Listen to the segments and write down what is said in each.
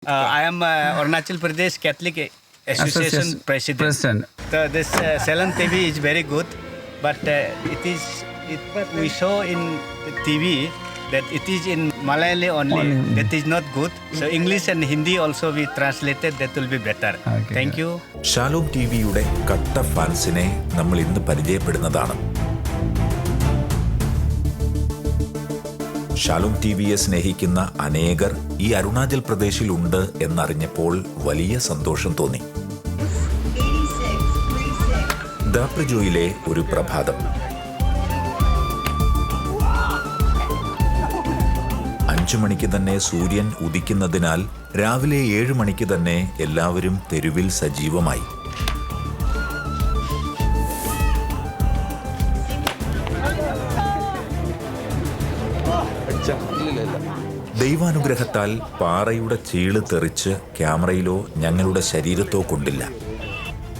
I am Arunachal Pradesh Catholic Association President. So this Salon TV is very good, but we show in the TV that it is in Malayali only. That is not good. So English and Hindi also we translated. That will be better. Okay. Thank you. Shalom ടിവിയുടെ കട്ട ഫാൻസിനെ നമ്മൾ ഇന്ന് പരിചയപ്പെടുന്നതാണ്. Shalom ടിവിയെ സ്നേഹിക്കുന്ന അനേകർ ഈ അരുണാചൽ പ്രദേശിൽ ഉണ്ട് എന്നറിഞ്ഞപ്പോൾ വലിയ സന്തോഷം തോന്നി. ദാപ്രജോയിലെ ഒരു പ്രഭാതം. 5 മണിക്ക് തന്നെ സൂര്യൻ ഉദിക്കുന്നതിനാൽ രാവിലെ 7 മണിക്ക് തന്നെ എല്ലാവരും തെരുവിൽ സജീവമായി. ദൈവാനുഗ്രഹത്താൽ പാറയുടെ ചീള് തെറിച്ച് ക്യാമറയിലോ ഞങ്ങളുടെ ശരീരത്തോ കൊണ്ടില്ല.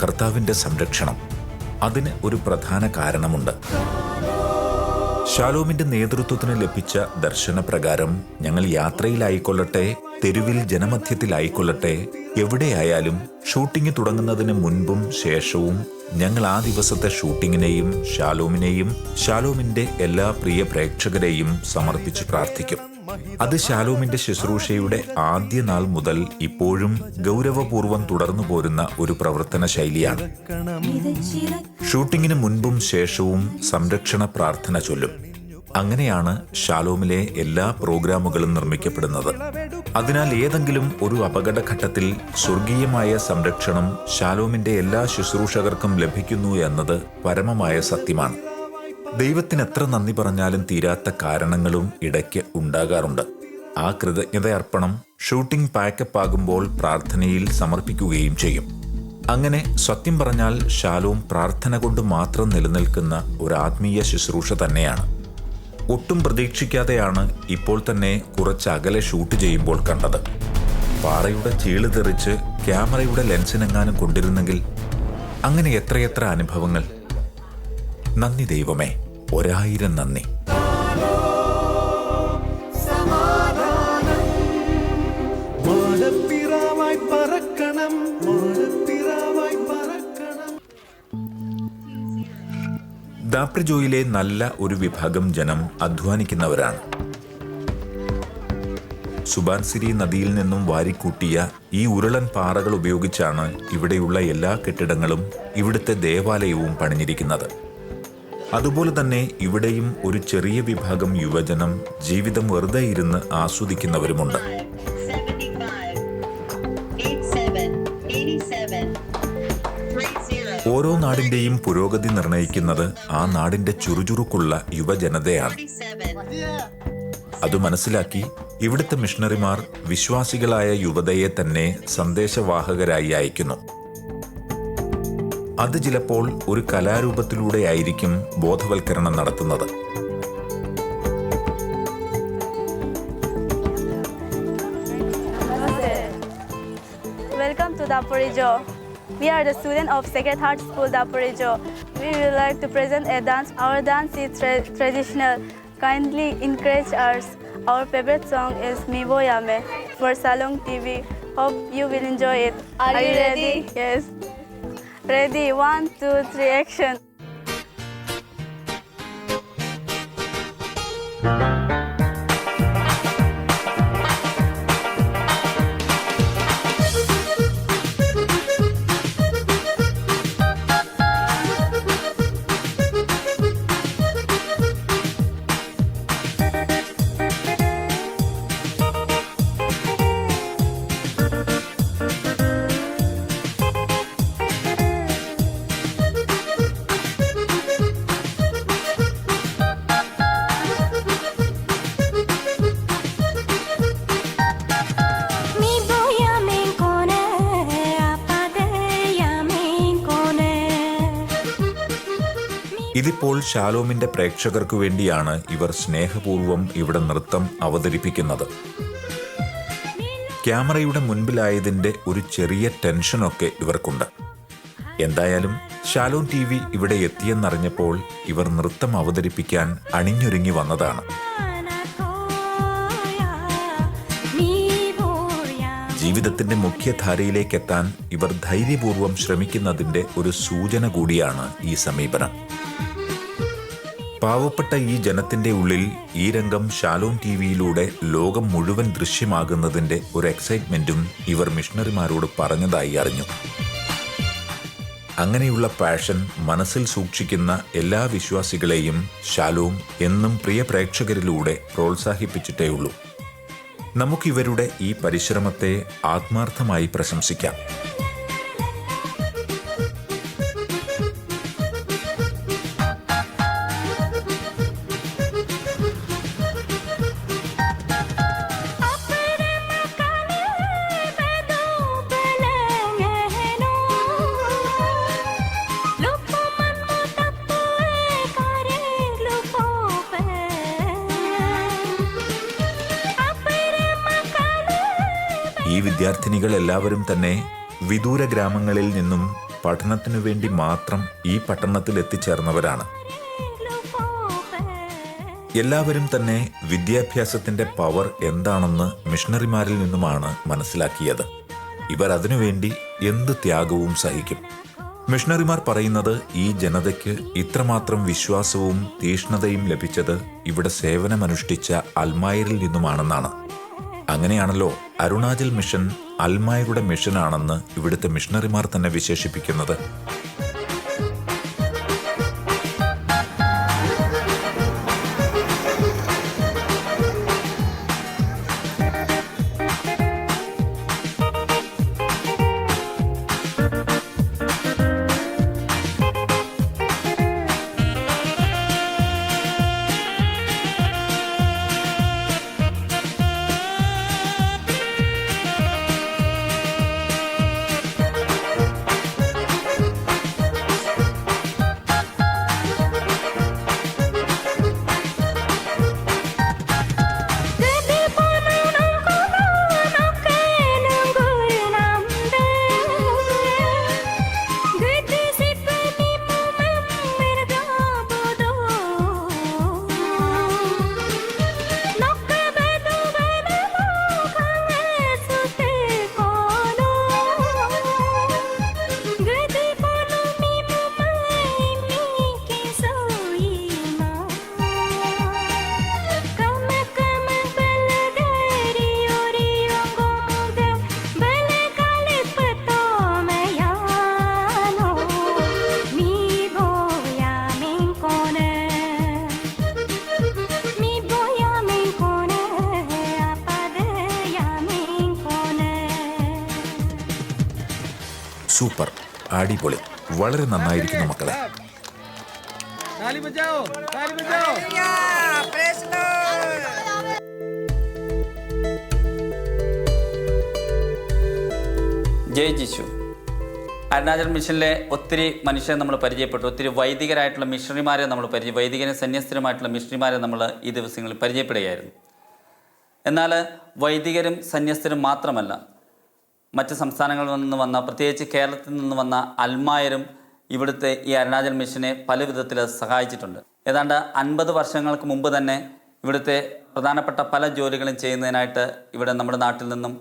കർത്താവിന്റെ സംരക്ഷണം. അതിന് ഒരു പ്രധാന കാരണമുണ്ട്. ഷാലോമിന്റെ നേതൃത്വത്തിന് ലഭിച്ച ദർശനപ്രകാരം ഞങ്ങൾ യാത്രയിലായിക്കൊള്ളട്ടെ, തെരുവിൽ ജനമധ്യത്തിലായിക്കൊള്ളട്ടെ, എവിടെയായാലും ഷൂട്ടിംഗ് തുടങ്ങുന്നതിന് മുൻപും ശേഷവും ഞങ്ങൾ ആ ദിവസത്തെ ഷൂട്ടിങ്ങിനെയും ഷാലോമിനെയും ഷാലോമിന്റെ എല്ലാ പ്രിയ പ്രേക്ഷകരെയും സമർപ്പിച്ച് പ്രാർത്ഥിക്കും. അത് ഷാലോമിന്റെ ശുശ്രൂഷയുടെ ആദ്യ നാൾ മുതൽ ഇപ്പോഴും ഗൗരവപൂർവ്വം തുടർന്നു പോരുന്ന ഒരു പ്രവർത്തന ശൈലിയാണ്. ഷൂട്ടിങ്ങിന് മുൻപും ശേഷവും സംരക്ഷണ പ്രാർത്ഥന ചൊല്ലും. അങ്ങനെയാണ് ഷാലോമിലെ എല്ലാ പ്രോഗ്രാമുകളും നിർമ്മിക്കപ്പെടുന്നത്. അതിനാൽ ഏതെങ്കിലും ഒരു അപകടഘട്ടത്തിൽ സ്വർഗീയമായ സംരക്ഷണം ഷാലോമിന്റെ എല്ലാ ശുശ്രൂഷകർക്കും ലഭിക്കുന്നു എന്നത് പരമമായ സത്യമാണ്. ദൈവത്തിന് എത്ര നന്ദി പറഞ്ഞാലും തീരാത്ത കാരണങ്ങളും ഇടയ്ക്ക് ഉണ്ടാകാറുണ്ട്. ആ കൃതജ്ഞതയർപ്പണം ഷൂട്ടിംഗ് പാക്കപ്പ് ആകുമ്പോൾ പ്രാർത്ഥനയിൽ സമർപ്പിക്കുകയും ചെയ്യും. അങ്ങനെ സത്യം പറഞ്ഞാൽ ഷാലോം പ്രാർത്ഥന കൊണ്ട് മാത്രം നിലനിൽക്കുന്ന ഒരു ആത്മീയ ശുശ്രൂഷ തന്നെയാണ്. ഒട്ടും പ്രതീക്ഷിക്കാതെയാണ് ഇപ്പോൾ തന്നെ കുറച്ച് അകലെ ഷൂട്ട് ചെയ്യുമ്പോൾ കണ്ടത്. പാറയുടെ ചീള് തെറിച്ച് ക്യാമറയുടെ ലെൻസിനെങ്ങാനും കൊണ്ടിരുന്നെങ്കിൽ. അങ്ങനെ എത്രയെത്ര അനുഭവങ്ങൾ. നന്ദി ദൈവമേ, 1000 നന്ദി. ദാപ്രജോയിലെ നല്ല ഒരു വിഭാഗം ജനം അധ്വാനിക്കുന്നവരാണ്. സുബാൻസിരി നദിയിൽ നിന്നും വാരിക്കൂട്ടിയ ഈ ഉരുളൻ പാറകൾ ഉപയോഗിച്ചാണ് ഇവിടെയുള്ള എല്ലാ കെട്ടിടങ്ങളും ഇവിടുത്തെ ദേവാലയവും പണിഞ്ഞിരിക്കുന്നത്. അതുപോലെ തന്നെ ഇവിടെയും ഒരു ചെറിയ വിഭാഗം യുവജനം ജീവിതം വെറുതെ ഇരുന്ന് ആസ്വദിക്കുന്നവരുമുണ്ട്. ഓരോ നാടിന്റെയും പുരോഗതി നിർണയിക്കുന്നത് ആ നാടിന്റെ ചുറുചുറുക്കുള്ള യുവജനതയാണ്. അത് മനസ്സിലാക്കി ഇവിടുത്തെ മിഷണറിമാർ വിശ്വാസികളായ യുവതയെ തന്നെ സന്ദേശവാഹകരായി അയക്കുന്നു. അത് ചിലപ്പോൾ ഒരു കലാരൂപത്തിലൂടെ ആയിരിക്കും ബോധവൽക്കരണം നടത്തുന്നത്. Welcome to Daporijo. We are the students of Sacred Heart School Daporijo. We would like to present a dance. Our dance is traditional. Kindly encourage us. Our favorite song is Mibo Yame for Salong TV. Hope you will enjoy it. Are you ready? Yes. Ready, 1, 2, 3, action. ഇതിപ്പോൾ ഷാലോമിന്റെ പ്രേക്ഷകർക്കു വേണ്ടിയാണ് ഇവർ സ്നേഹപൂർവ്വം ഇവിടെ നൃത്തം അവതരിപ്പിക്കുന്നത്. ക്യാമറയുടെ മുൻപിലായതിന്റെ ഒരു ചെറിയ ടെൻഷനൊക്കെ ഇവർക്കുണ്ട്. എന്തായാലും ഷാലോം TV ഇവിടെ എത്തിയെന്നറിഞ്ഞപ്പോൾ ഇവർ നൃത്തം അവതരിപ്പിക്കാൻ അണിഞ്ഞൊരുങ്ങി വന്നതാണ്. ജീവിതത്തിന്റെ മുഖ്യധാരയിലേക്കെത്താൻ ഇവർ ധൈര്യപൂർവ്വം ശ്രമിക്കുന്നതിന്റെ ഒരു സൂചന കൂടിയാണ് ഈ സമീപനം. പാവപ്പെട്ട ഈ ജനത്തിന്റെ ഉള്ളിൽ ഈ രംഗം ഷാലോം ടിവിയിലൂടെ ലോകം മുഴുവൻ ദൃശ്യമാകുന്നതിന്റെ ഒരു എക്സൈറ്റ്മെന്റും ഇവർ മിഷണറിമാരോട് പറഞ്ഞതായി അറിഞ്ഞു. അങ്ങനെയുള്ള പാഷൻ മനസ്സിൽ സൂക്ഷിക്കുന്ന എല്ലാ വിശ്വാസികളെയും ഷാലോം എന്നും പ്രിയ പ്രേക്ഷകരിലൂടെ പ്രോത്സാഹിപ്പിച്ചിട്ടേയുള്ളൂ. നമുക്കിവരുടെ ഈ പരിശ്രമത്തെ ആത്മാർത്ഥമായി പ്രശംസിക്കാം. ഈ വിദ്യാർത്ഥിനികൾ എല്ലാവരും തന്നെ വിദൂര ഗ്രാമങ്ങളിൽ നിന്നും പഠനത്തിനു വേണ്ടി മാത്രം ഈ പട്ടണത്തിൽ എത്തിച്ചേർന്നവരാണ്. എല്ലാവരും തന്നെ വിദ്യാഭ്യാസത്തിന്റെ പവർ എന്താണെന്ന് മിഷണറിമാരിൽ നിന്നുമാണ് മനസ്സിലാക്കിയത്. ഇവർ അതിനുവേണ്ടി എന്ത് ത്യാഗവും സഹിക്കും. മിഷണറിമാർ പറയുന്നത് ഈ ജനതയ്ക്ക് ഇത്രമാത്രം വിശ്വാസവും തീഷ്ണതയും ലഭിച്ചത് ഇവിടെ സേവനമനുഷ്ഠിച്ച അൽമായരിൽ നിന്നുമാണെന്നാണ്. അങ്ങനെയാണല്ലോ അരുണാചൽ മിഷൻ അൽമായരുടെ മിഷനാണെന്ന് ഇവിടുത്തെ മിഷണറിമാർ തന്നെ വിശേഷിപ്പിക്കുന്നത്. സൂപ്പർ, അടിപൊളി, വളരെ നന്നായിരിക്കുന്നു മക്കളെ. ജയ് ജിഷു. അരുണാചൽ മിഷനിലെ ഒത്തിരി മനുഷ്യരെ നമ്മൾ പരിചയപ്പെട്ടു. ഒത്തിരി വൈദികരായിട്ടുള്ള മിഷണറിമാരെ നമ്മൾ വൈദികനും സന്യസ്തരുമായിട്ടുള്ള മിഷണറിമാരെ നമ്മൾ ഈ ദിവസങ്ങളിൽ പരിചയപ്പെടുകയായിരുന്നു. എന്നാൽ വൈദികരും സന്യസ്തരും മാത്രമല്ല, മറ്റ് സംസ്ഥാനങ്ങളിൽ നിന്ന് വന്ന, പ്രത്യേകിച്ച് കേരളത്തിൽ നിന്ന് വന്ന അൽമായരും ഇവിടുത്തെ ഈ അരുണാചൽ മിഷനെ പല വിധത്തിൽ സഹായിച്ചിട്ടുണ്ട്. ഏതാണ്ട് 50 വർഷങ്ങൾക്ക് മുമ്പ് തന്നെ ഇവിടുത്തെ പ്രധാനപ്പെട്ട പല ജോലികളും ചെയ്യുന്നതിനായിട്ട് ഇവിടെ നമ്മുടെ നാട്ടിൽ നിന്നും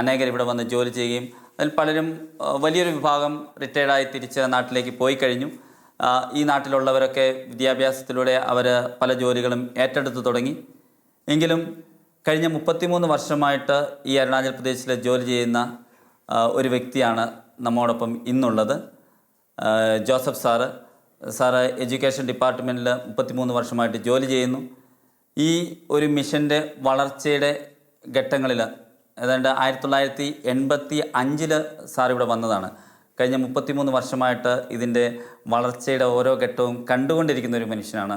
അനേകർ ഇവിടെ വന്ന് ജോലി ചെയ്യുകയും അതിൽ പലരും വലിയൊരു വിഭാഗം റിട്ടയർഡായി തിരിച്ച് നാട്ടിലേക്ക് പോയി കഴിഞ്ഞു. ഈ നാട്ടിലുള്ളവരൊക്കെ വിദ്യാഭ്യാസത്തിലൂടെ അവർ പല ജോലികളും ഏറ്റെടുത്ത് തുടങ്ങി. എങ്കിലും കഴിഞ്ഞ 33 വർഷമായിട്ട് ഈ അരുണാചൽ പ്രദേശിൽ ജോലി ചെയ്യുന്ന ഒരു വ്യക്തിയാണ് നമ്മോടൊപ്പം ഇന്നുള്ളത്. ജോസഫ് സാറ് എഡ്യൂക്കേഷൻ ഡിപ്പാർട്ട്മെൻറ്റിൽ 33 വർഷമായിട്ട് ജോലി ചെയ്യുന്നു. ഈ ഒരു മിഷൻ്റെ വളർച്ചയുടെ ഘട്ടങ്ങളിൽ ഏതാണ്ട് 1985 സാർ ഇവിടെ വന്നതാണ്. കഴിഞ്ഞ 33 വർഷമായിട്ട് ഇതിൻ്റെ വളർച്ചയുടെ ഓരോ ഘട്ടവും കണ്ടുകൊണ്ടിരിക്കുന്ന ഒരു മനുഷ്യനാണ്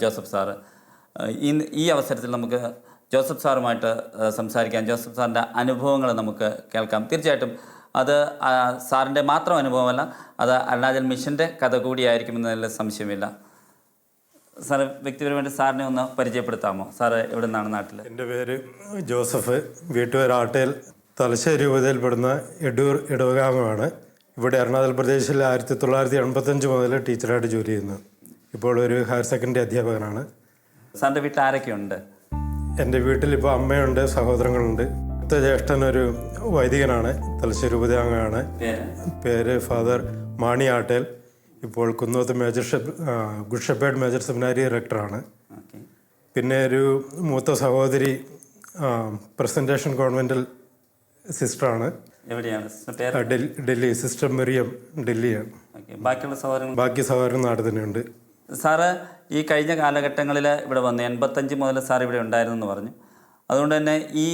ജോസഫ് സാറ്. ഈ അവസരത്തിൽ നമുക്ക് ജോസഫ് സാറുമായിട്ട് സംസാരിക്കാം. ജോസഫ് സാറിൻ്റെ അനുഭവങ്ങൾ നമുക്ക് കേൾക്കാം. തീർച്ചയായിട്ടും അത് സാറിൻ്റെ മാത്രം അനുഭവമല്ല, അത് അരുണാചൽ മിഷൻ്റെ കഥ കൂടിയായിരിക്കുമെന്നതിൽ സംശയമില്ല. സാറ് വ്യക്തിപരമായിട്ട് സാറിനെ ഒന്ന് പരിചയപ്പെടുത്താമോ? സാറ് എവിടെ നിന്നാണ് നാട്ടിൽ? എൻ്റെ പേര് ജോസഫ്, വീട്ടുപേര് ആട്ടേൽ, തലശ്ശേരി ഉപതയിൽപ്പെടുന്ന എടൂർ ഇടവകാമമാണ്. ഇവിടെ അരുണാചൽ പ്രദേശിൽ 1985 മുതൽ ടീച്ചറായിട്ട് ജോലി ചെയ്യുന്നു. ഇപ്പോൾ ഒരു ഹയർ സെക്കൻഡറി അധ്യാപകനാണ്. സാറിൻ്റെ വീട്ടിൽ ആരൊക്കെയുണ്ട്? എൻ്റെ വീട്ടിൽ ഇപ്പോൾ അമ്മയുണ്ട്, സഹോദരങ്ങളുണ്ട്. മൂത്ത ജ്യേഷ്ഠനൊരു വൈദികനാണ്, തലശ്ശേരി ഉപദേവനാണ്. പേര് ഫാദർ മാണി ആട്ടേൽ. ഇപ്പോൾ Kunnoth good shepherd major seminary റെക്ടറാണ്. പിന്നെ ഒരു മൂത്ത സഹോദരി പ്രസൻറ്റേഷൻ കോൺവെൻറ്റൽ സിസ്റ്ററാണ്. ഡൽഹി സിസ്റ്റർ മെറിയം ഡൽഹിയാണ്. ബാക്കി സഹോദരൻ നാട്ടിൽ തന്നെയുണ്ട്. സാറ് ഈ കഴിഞ്ഞ കാലഘട്ടങ്ങളിൽ ഇവിടെ വന്നു 85 മുതൽ സാർ ഇവിടെ ഉണ്ടായിരുന്നെന്ന് പറഞ്ഞു. അതുകൊണ്ട് തന്നെ ഈ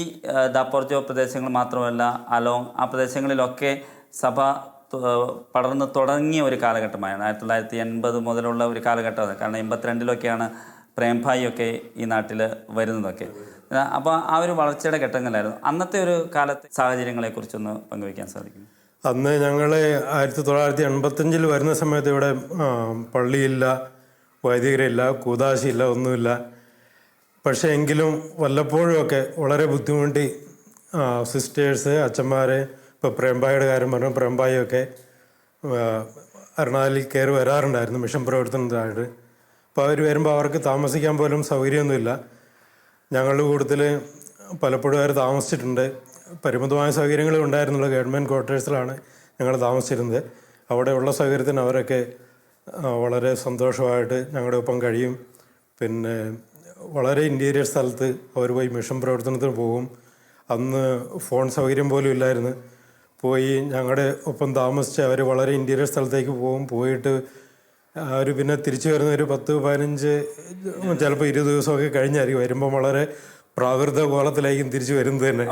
ദാപ്പോർജോ പ്രദേശങ്ങൾ മാത്രമല്ല, അലോങ് ആ പ്രദേശങ്ങളിലൊക്കെ സഭ പടർന്ന് തുടങ്ങിയ ഒരു കാലഘട്ടമാണ് 1980 മുതലുള്ള ഒരു കാലഘട്ടമാണ്. കാരണം 82-ലൊക്കെയാണ് പ്രേംഭായി ഒക്കെ ഈ നാട്ടിൽ വരുന്നതൊക്കെ. അപ്പോൾ ആ ഒരു വളർച്ചയുടെ ഘട്ടങ്ങളിലായിരുന്നു. അന്നത്തെ ഒരു കാലത്തെ സാഹചര്യങ്ങളെക്കുറിച്ചൊന്ന് പങ്കുവയ്ക്കാൻ സാധിക്കും? അന്ന് ഞങ്ങൾ 1985 വരുന്ന സമയത്ത് ഇവിടെ പള്ളിയില്ല, വൈദികരില്ല, കൂദാശിയില്ല, ഒന്നുമില്ല. പക്ഷേ എങ്കിലും വല്ലപ്പോഴുമൊക്കെ വളരെ ബുദ്ധിമുട്ടി സിസ്റ്റേഴ്സ്, അച്ഛന്മാർ, ഇപ്പോൾ പ്രേംഭായിയുടെ കാര്യം പറഞ്ഞു, പ്രേംഭായിയൊക്കെ എറണാകുളത്തിൽ കയറി വരാറുണ്ടായിരുന്നു മിഷൻ പ്രവർത്തനത്തിനായിട്ട്. അപ്പോൾ അവർ വരുമ്പോൾ അവർക്ക് താമസിക്കാൻ പോലും സൗകര്യമൊന്നുമില്ല. ഞങ്ങളുടെ കൂട്ടത്തിൽ പലപ്പോഴും അവർ താമസിച്ചിട്ടുണ്ട്. പരിമിതമായ സൗകര്യങ്ങളും ഉണ്ടായിരുന്നുള്ളൂ. ഗവൺമെൻറ് ക്വാർട്ടേഴ്സിലാണ് ഞങ്ങൾ താമസിച്ചിരുന്നത്. അവിടെയുള്ള സൗകര്യത്തിന് അവരൊക്കെ വളരെ സന്തോഷമായിട്ട് ഞങ്ങളുടെ ഒപ്പം കഴിയും. പിന്നെ വളരെ ഇൻറ്റീരിയർ സ്ഥലത്ത് അവർ പോയി മിഷൻ പ്രവർത്തനത്തിന് പോകും. അന്ന് ഫോൺ സൗകര്യം പോലും ഇല്ലായിരുന്നു. പോയി ഞങ്ങളുടെ ഒപ്പം താമസിച്ച് അവർ വളരെ ഇൻറ്റീരിയർ സ്ഥലത്തേക്ക് പോകും. പോയിട്ട് അവർ പിന്നെ തിരിച്ചു വരുന്ന ഒരു 10-15 ചിലപ്പോൾ 20 ദിവസമൊക്കെ കഴിഞ്ഞായിരിക്കും. വരുമ്പം വളരെ പ്രാകൃത കോലത്തിലായിരിക്കും തിരിച്ചു വരുന്നത് തന്നെ.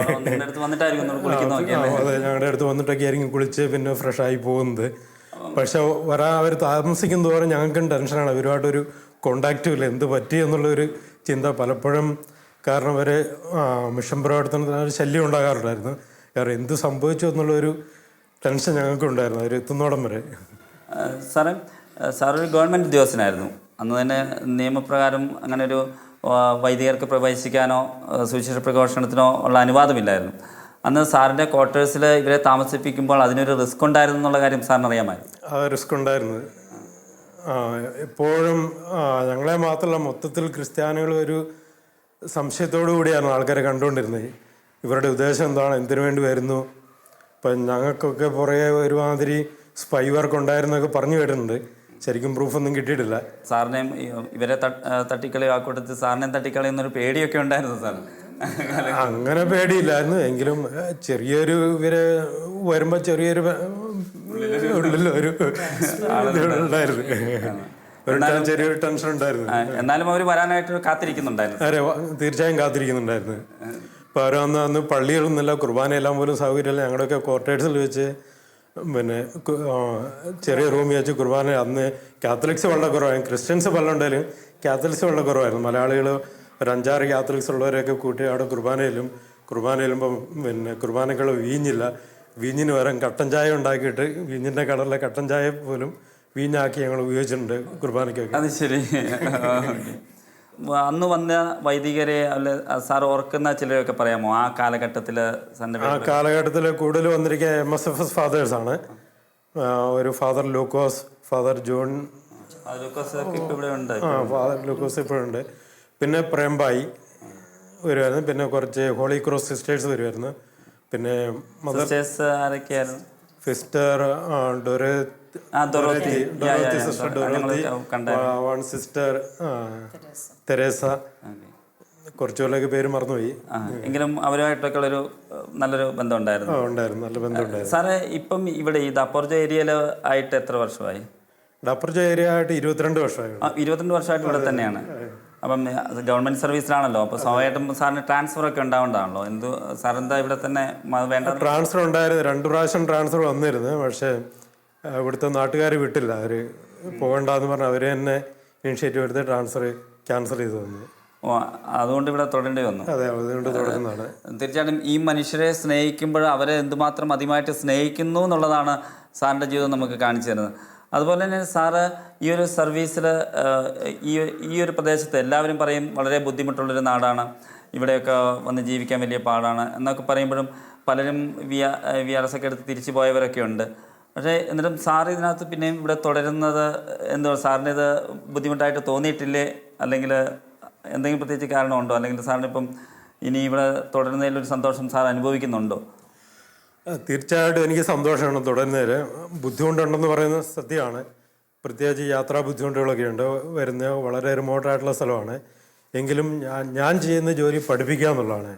അതെ, ഞങ്ങളുടെ അടുത്ത് വന്നിട്ടൊക്കെ ആയിരിക്കും കുളിച്ച് പിന്നെ ഫ്രഷായി പോകുന്നത്. പക്ഷെ അവർ താമസിക്കും തോറും ഞങ്ങൾക്കും ടെൻഷനാണ്. അവരുമായിട്ടൊരു കോണ്ടാക്റ്റും ഇല്ല. എന്ത് പറ്റി എന്നുള്ളൊരു ചിന്ത പലപ്പോഴും. കാരണം അവരെ മിഷൻ പ്രവർത്തനത്തിന് ഒരു ശല്യം ഉണ്ടാകാറുണ്ടായിരുന്നു. കാരണം എന്ത് സംഭവിച്ചു എന്നുള്ളൊരു ടെൻഷൻ ഞങ്ങൾക്കുണ്ടായിരുന്നു അവർ എത്തുന്നോടം വരെ. സാറൊരു ഗവൺമെൻറ് ഉദ്യോഗസ്ഥനായിരുന്നു. അന്ന് തന്നെ നിയമപ്രകാരം അങ്ങനെ ഒരു വൈദികർക്ക് പ്രവേശിക്കാനോ സുവിശേഷ പ്രഘോഷണത്തിനോ ഉള്ള അനുവാദമില്ലായിരുന്നു. അന്ന് സാറിൻ്റെ ക്വാർട്ടേഴ്സിൽ ഇവരെ താമസിപ്പിക്കുമ്പോൾ അതിനൊരു റിസ്ക് ഉണ്ടായിരുന്നു എന്നുള്ള കാര്യം സാറിന് അറിയാമായിരുന്നു? ആ റിസ്ക് ഉണ്ടായിരുന്നു. എപ്പോഴും ഞങ്ങളെ മാത്രമല്ല, മൊത്തത്തിൽ ക്രിസ്ത്യാനികൾ ഒരു സംശയത്തോടു കൂടിയാണ് ആൾക്കാരെ കണ്ടുകൊണ്ടിരുന്നത്. ഇവരുടെ ഉദ്ദേശം എന്താണ്, എന്തിനു വേണ്ടി വരുന്നു. ഇപ്പം ഞങ്ങൾക്കൊക്കെ പുറകെ ഒരുമാതിരി സ്പൈ വർക്ക് ഉണ്ടായിരുന്നൊക്കെ പറഞ്ഞു കേട്ടിട്ടുണ്ട്. ശരിക്കും പ്രൂഫൊന്നും കിട്ടിയിട്ടില്ല. സാറിനെയും ഇവരെ തട്ടിക്കളി ആക്കൂട്ടത്തിൽ സാറിനെയും തട്ടിക്കളയുന്നൊരു പേടിയൊക്കെ ഉണ്ടായിരുന്നു സാർ? അങ്ങനെ പേടിയില്ലായിരുന്നു. എങ്കിലും ചെറിയൊരു ഇവര് വരുമ്പോൾ ചെറിയൊരു ഉള്ളിലൊരു ഉണ്ടായിരുന്നു, ചെറിയൊരു ടെൻഷൻ ഉണ്ടായിരുന്നു. എന്നാലും അവർ വരാനായിട്ട് കാത്തിരിക്കുന്നുണ്ടായിരുന്നു. അതെ, തീർച്ചയായും കാത്തിരിക്കുന്നുണ്ടായിരുന്നു. അപ്പോൾ അവർ അന്ന് പള്ളികളൊന്നുമില്ല, കുർബാനയെല്ലാം പോലും സൗകര്യമില്ല. ഞങ്ങളുടെയൊക്കെ ക്വാർട്ടേഴ്സിൽ വെച്ച് പിന്നെ ചെറിയ റൂമിൽ വെച്ച് കുർബാന. അന്ന് കാത്തലിക്സ് വളരെ കുറവായിരുന്നു. ക്രിസ്ത്യൻസ് പല ഉണ്ടായാലും കാത്തലിക്സ് വളരെ കുറവായിരുന്നു. മലയാളികൾ ഒരു 5-6 കാത്തലിക്സ് ഉള്ളവരെയൊക്കെ കൂട്ടി അവിടെ കുർബാന ചെല്ലുമ്പോൾ പിന്നെ കുർബാനകൾ വീഞ്ഞില്ല. വീഞ്ഞിന് പകരം കട്ടൻ ചായ ഉണ്ടാക്കിയിട്ട് വീഞ്ഞിൻ്റെ കളറിലെ കട്ടൻ ചായ പോലും വീഞ്ഞാക്കി ഞങ്ങൾ ഉപയോഗിച്ചിട്ടുണ്ട് കുർബാനയ്ക്കൊക്കെ. അത് ശരി. അന്ന് വന്ന വൈദികരെ അല്ലെ സാർ ഓർക്കുന്ന ചിലരൊക്കെ പറയാമോ ആ കാലഘട്ടത്തിൽ? ആ കാലഘട്ടത്തിൽ കൂടുതൽ വന്നിരിക്കുക MSFS ഫാദേഴ്സാണ്. ഒരു ഫാദർ ലൂക്കോസ്, ഫാദർ ജോൺ, ഫാദർ ലൂക്കോസ് ഇപ്പോഴുണ്ട്. പിന്നെ പ്രേംഭായി വരുമായിരുന്നു. പിന്നെ കുറച്ച് ഹോളി ക്രോസ് സിസ്റ്റേഴ്സ് വരുമായിരുന്നു. പിന്നെ സിസ്റ്റർ ഡൊറോത്തി സിസ്റ്റർ തെരേസ, കുറച്ചുപോലൊക്കെ പേര് മറന്നുപോയി. എങ്കിലും അവരുമായിട്ടൊക്കെ ഉള്ളൊരു നല്ലൊരു ബന്ധം ഉണ്ടായിരുന്നു. നല്ല ബന്ധം ഉണ്ടായിരുന്നു. സാറേ, ഇപ്പം ഇവിടെ ഈ ദാപ്പോർജോ ഏരിയയിൽ ആയിട്ട് എത്ര വർഷമായി? ദാപ്പോർജോ ഏരിയ ആയിട്ട് 22 വർഷമായി. 22 വർഷമായിട്ട് ഇവിടെ തന്നെയാണ്. അപ്പം ഗവൺമെൻറ് സർവീസിലാണല്ലോ, അപ്പോൾ സ്വാഭാവികമായിട്ടും സാറിന് ട്രാൻസ്ഫർ ഒക്കെ ഉണ്ടാവേണ്ടതാണല്ലോ. സാറെന്താ ഇവിടെ തന്നെ വേണ്ട? ട്രാൻസ്ഫർ ഉണ്ടായിരുന്നു, 2 പ്രാവശ്യം ട്രാൻസ്ഫർ വന്നിരുന്നു. പക്ഷേ ഇവിടുത്തെ നാട്ടുകാർ വിട്ടില്ല. അവർ പോകണ്ടെന്ന് പറഞ്ഞ് അവർ തന്നെ ഇനിഷ്യേറ്റീവ് എടുത്ത് ട്രാൻസ്ഫർ ക്യാൻസൽ ചെയ്തു തന്നു. അതുകൊണ്ട് ഇവിടെ തുടരേണ്ടി വന്നു. അതെ, അതുകൊണ്ട് തുടരുന്നതാണ്. തീർച്ചയായിട്ടും ഈ മനുഷ്യരെ സ്നേഹിക്കുമ്പോൾ അവരെ എന്തുമാത്രം അധികമായിട്ട് സ്നേഹിക്കുന്നു എന്നുള്ളതാണ് സാറിൻ്റെ ജീവിതം നമുക്ക് കാണിച്ചു തരുന്നത്. അതുപോലെ തന്നെ സാറ് ഈ ഒരു സർവീസിൽ ഈ ഒരു പ്രദേശത്ത് എല്ലാവരും പറയും വളരെ ബുദ്ധിമുട്ടുള്ളൊരു നാടാണ്, ഇവിടെയൊക്കെ വന്ന് ജീവിക്കാൻ വലിയ പാടാണ് എന്നൊക്കെ പറയുമ്പോഴും പലരും VRS ഒക്കെ എടുത്ത് തിരിച്ചു പോയവരൊക്കെ ഉണ്ട്. പക്ഷേ എന്നിട്ടും സാർ ഇതിനകത്ത് പിന്നെയും ഇവിടെ തുടരുന്നത് എന്തുവാ? സാറിന് ഇത് ബുദ്ധിമുട്ടായിട്ട് തോന്നിയിട്ടില്ലേ? അല്ലെങ്കിൽ എന്തെങ്കിലും പ്രത്യേകിച്ച് കാരണമുണ്ടോ? അല്ലെങ്കിൽ സാറിനിപ്പം ഇനി ഇവിടെ തുടരുന്നതിലൊരു സന്തോഷം സാർ അനുഭവിക്കുന്നുണ്ടോ? തീർച്ചയായിട്ടും എനിക്ക് സന്തോഷമാണ് തുടരുന്നതിൽ. ബുദ്ധിമുട്ടുണ്ടെന്ന് പറയുന്നത് സത്യമാണ്. പ്രത്യേകിച്ച് യാത്രാ ബുദ്ധിമുട്ടുകളൊക്കെ ഉണ്ട്. വരുന്ന വളരെ റിമോട്ടായിട്ടുള്ള സ്ഥലമാണ്. എങ്കിലും ഞാൻ ചെയ്യുന്ന ജോലി പഠിപ്പിക്കുക എന്നുള്ളതാണ്.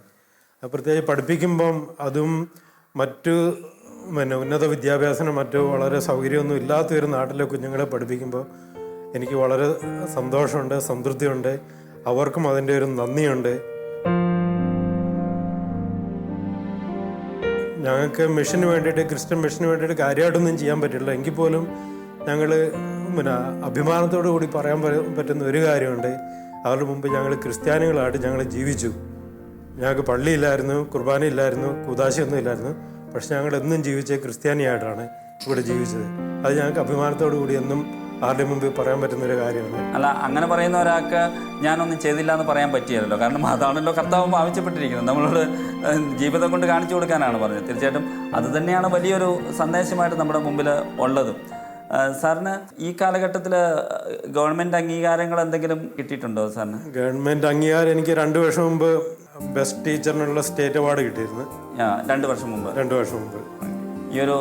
പ്രത്യേകിച്ച് പഠിപ്പിക്കുമ്പം അതും മറ്റു ഉന്നത വിദ്യാഭ്യാസത്തിന് മറ്റു വളരെ സൗകര്യമൊന്നും ഇല്ലാത്തൊരു നാട്ടിലെ കുഞ്ഞുങ്ങളെ പഠിപ്പിക്കുമ്പോൾ എനിക്ക് വളരെ സന്തോഷമുണ്ട്, സംതൃപ്തിയുണ്ട്. അവർക്കും അതിൻ്റെ ഒരു നന്ദിയുണ്ട്. ഞങ്ങൾക്ക് മിഷന് വേണ്ടിയിട്ട്, ക്രിസ്ത്യൻ മിഷന് വേണ്ടിയിട്ട് കാര്യമായിട്ടൊന്നും ചെയ്യാൻ പറ്റില്ല. എങ്കിൽ പോലും ഞങ്ങൾ അഭിമാനത്തോടു കൂടി പറയാൻ പറ്റുന്ന ഒരു കാര്യമുണ്ട്. അവരുടെ മുമ്പ് ഞങ്ങൾ ക്രിസ്ത്യാനികളായിട്ട് ഞങ്ങൾ ജീവിച്ചു. ഞങ്ങൾക്ക് പള്ളിയില്ലായിരുന്നു, കുർബാനയില്ലായിരുന്നു, കൂദാശയൊന്നും ഇല്ലായിരുന്നു. പക്ഷെ ഞങ്ങൾ എന്നും ജീവിച്ച ക്രിസ്ത്യാനിയായിട്ടാണ് ഇവിടെ ജീവിച്ചത്. അത് ഞങ്ങൾക്ക് അഭിമാനത്തോടു കൂടി എന്നും ആരുടെ മുമ്പിൽ പറയാൻ പറ്റുന്നൊരു കാര്യമാണ്. അല്ല, അങ്ങനെ പറയുന്ന ഒരാൾക്ക് ഞാനൊന്നും ചെയ്തില്ല എന്ന് പറയാൻ പറ്റിയല്ലോ. കാരണം അതാണല്ലോ കർത്താവ് ആവശ്യപ്പെട്ടിരിക്കുന്നത്. നമ്മളോട് ജീവിതം കൊണ്ട് കാണിച്ചു കൊടുക്കാനാണ് പറഞ്ഞത്. തീർച്ചയായിട്ടും അത് തന്നെയാണ് വലിയൊരു സന്ദേശമായിട്ട് നമ്മുടെ മുമ്പിൽ ഉള്ളത്. സാറിന് ഈ കാലഘട്ടത്തിൽ ഗവൺമെൻറ് അംഗീകാരങ്ങൾ എന്തെങ്കിലും കിട്ടിയിട്ടുണ്ടോ സാറിന്? ഗവൺമെൻറ് അംഗീകാരം എനിക്ക് 2 വർഷം മുമ്പ് ബെസ്റ്റ് ടീച്ചറിനുള്ള സ്റ്റേറ്റ് അവാർഡ് കിട്ടിയിരുന്നു. 2 വർഷം മുമ്പ്. 2 വർഷം മുമ്പ് ഈ ഒരു